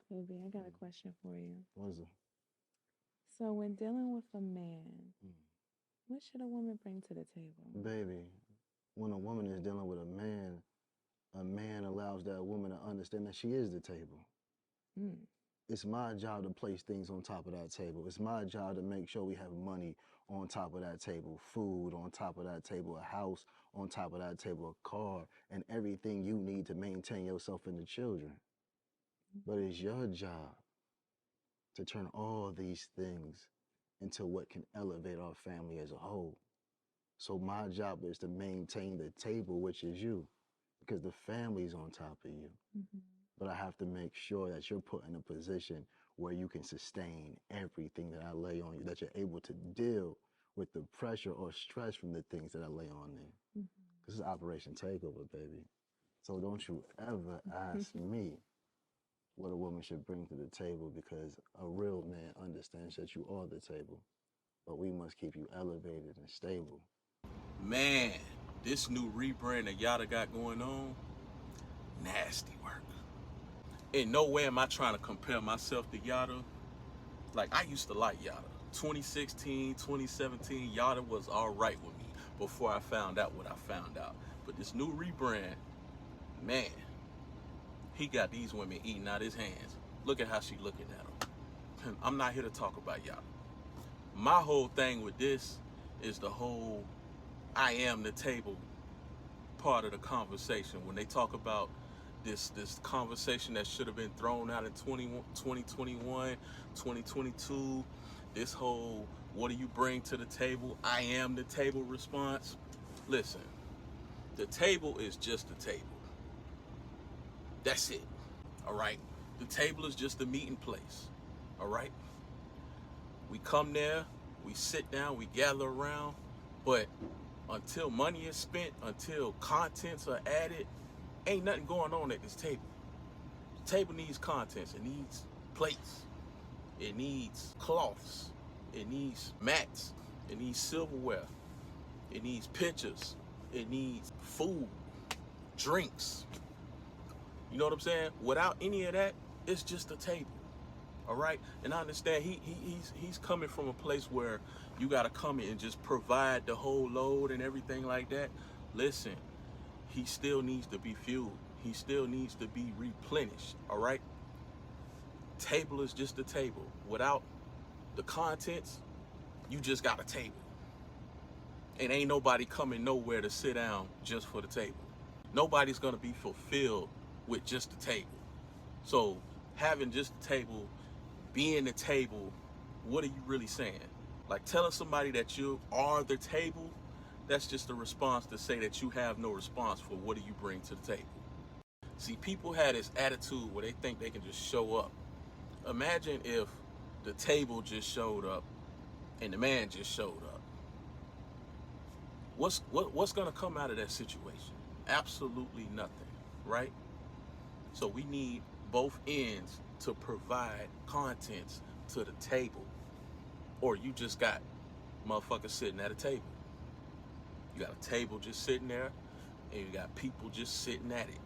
Baby, I got a Mm. question for you. What's it? So, when dealing with a man, Mm. what should a woman bring to the table? Baby, when a woman is dealing with a man allows that woman to understand that she is the table. Mm. It's my job to place things on top of that table. It's my job to make sure we have money on top of that table, food on top of that table, a house on top of that table, a car, and everything you need to maintain yourself and the children. But it's your job to turn all these things into what can elevate our family as a whole. So my job is to maintain the table, which is you, because the family's on top of you. Mm-hmm. But I have to make sure that you're put in a position where you can sustain everything that I lay on you, that you're able to deal with the pressure or stress from the things that I lay on there. This is Operation Takeover, baby. So don't you ever ask Mm-hmm. me what a woman should bring to the table, because a real man understands that you are the table, but we must keep you elevated and stable. Man, this new rebrand that Yada got going on, nasty work. In no way am I trying to compare myself to Yada. Like, I used to like Yada. 2016, 2017, Yada was all right with me before I found out what I found out. But this new rebrand, man, he got these women eating out his hands. Look at how she looking at him. I'm not here to talk about Yada. My whole thing with this is the whole I am the table part of the conversation. When they talk about this conversation that should have been thrown out in 2021, 2022, this whole what do you bring to the table, I am the table response. Listen, the table is just the table. That's it. All right? The table is just the meeting place. All right? We come there, we sit down, we gather around, but until money is spent, until contents are added, ain't nothing going on at this table. The table needs contents. It needs plates. It needs cloths. It needs mats. It needs silverware. It needs pitchers. It needs food, drinks. You know what I'm saying? Without any of that, it's just a table. All right, and I understand he's coming from a place where you got to come in and just provide the whole load and everything like that. Listen, he still needs to be fueled. He still needs to be replenished. All right, table is just a table. Without the contents, you just got a table, and ain't nobody coming nowhere to sit down just for the table. Nobody's gonna be fulfilled with just the table. So having just the table, being the table, what are you really saying? Like telling somebody that you are the table, that's just a response to say that you have no response for what do you bring to the table. See, people had this attitude where they think they can just show up. Imagine if the table just showed up and the man just showed up. What's gonna come out of that situation? Absolutely nothing, right? So we need both ends to provide contents to the table. Or you just got motherfuckers sitting at a table. You got a table just sitting there, and you got people just sitting at it.